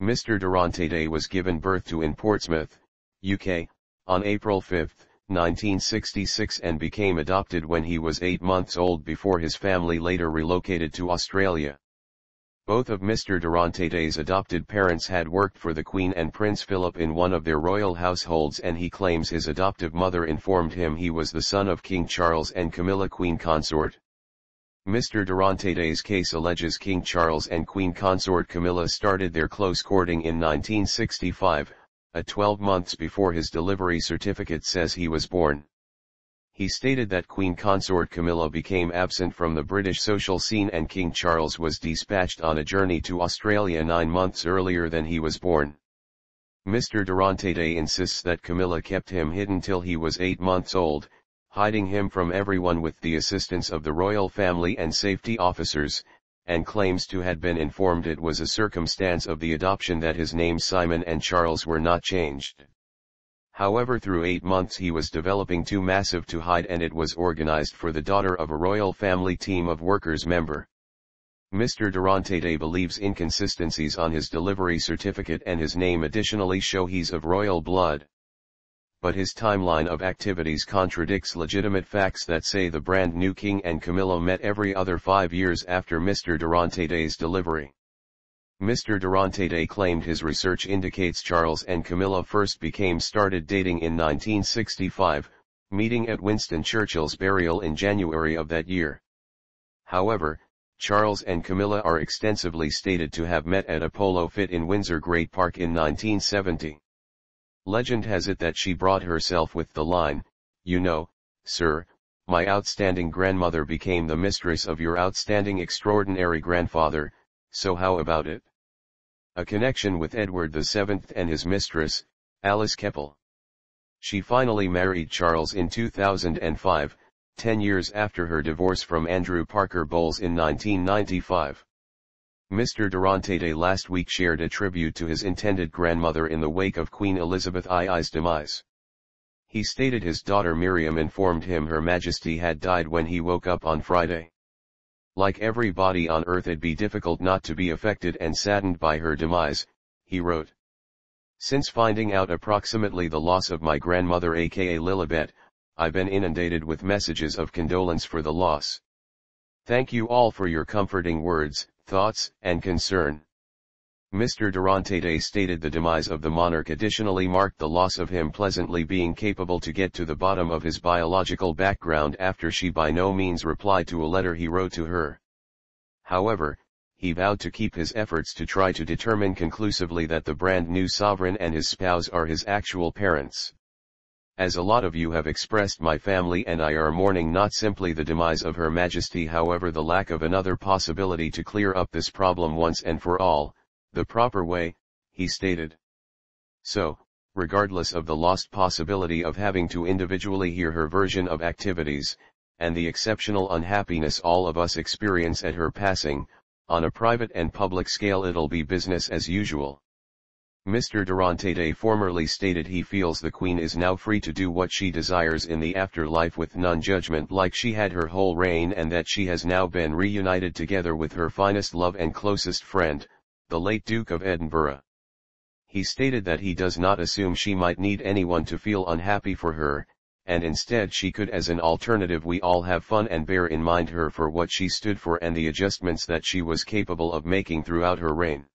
Mr. Durante Day was given birth to in Portsmouth, UK, on April 5, 1966 and became adopted when he was 8 months old before his family later relocated to Australia. Both of Mr. Durante Day's adopted parents had worked for the Queen and Prince Philip in one of their royal households, and he claims his adoptive mother informed him he was the son of King Charles and Camilla, Queen Consort. Mr. Durante Day's case alleges King Charles and Queen Consort Camilla started their close courting in 1965, 12 months before his delivery certificate says he was born. He stated that Queen Consort Camilla became absent from the British social scene and King Charles was dispatched on a journey to Australia 9 months earlier than he was born. Mr. Durante Day insists that Camilla kept him hidden till he was 8 months old, hiding him from everyone with the assistance of the royal family and safety officers, and claims to had been informed it was a circumstance of the adoption that his names Simon and Charles were not changed. However, through 8 months he was developing too massive to hide, and it was organized for the daughter of a royal family team of workers member. Mr. Durante Day believes inconsistencies on his delivery certificate and his name additionally show he's of royal blood. But his timeline of activities contradicts legitimate facts that say the brand new King and Camilla met every other 5 years after Mr. Durante Day's delivery. Mr. Durante Day claimed his research indicates Charles and Camilla first started dating in 1965, meeting at Winston Churchill's burial in January of that year. However, Charles and Camilla are extensively stated to have met at a polo fit in Windsor Great Park in 1970. Legend has it that she brought herself with the line, "You know, sir, my outstanding grandmother became the mistress of your outstanding extraordinary grandfather, so how about it?" A connection with Edward VII and his mistress, Alice Keppel. She finally married Charles in 2005, 10 years after her divorce from Andrew Parker Bowles in 1995. Mr. Durante Day last week shared a tribute to his intended grandmother in the wake of Queen Elizabeth II's demise. He stated his daughter Miriam informed him Her Majesty had died when he woke up on Friday. Like everybody on earth, it'd be difficult not to be affected and saddened by her demise, he wrote. Since finding out approximately the loss of my grandmother aka Lilibet, I've been inundated with messages of condolence for the loss. Thank you all for your comforting words, thoughts, and concern. Mr. Durante Day stated the demise of the monarch additionally marked the loss of him pleasantly being capable to get to the bottom of his biological background after she by no means replied to a letter he wrote to her. However, he vowed to keep his efforts to try to determine conclusively that the brand new sovereign and his spouse are his actual parents. As a lot of you have expressed, my family and I are mourning not simply the demise of Her Majesty, however the lack of another possibility to clear up this problem once and for all, the proper way, he stated. So, regardless of the lost possibility of having to individually hear her version of activities, and the exceptional unhappiness all of us experience at her passing, on a private and public scale it'll be business as usual. Mr. Durante Day formerly stated he feels the Queen is now free to do what she desires in the afterlife with non-judgment like she had her whole reign, and that she has now been reunited together with her finest love and closest friend, the late Duke of Edinburgh. He stated that he does not assume she might need anyone to feel unhappy for her, and instead she could, as an alternative, we all have fun and bear in mind her for what she stood for and the adjustments that she was capable of making throughout her reign.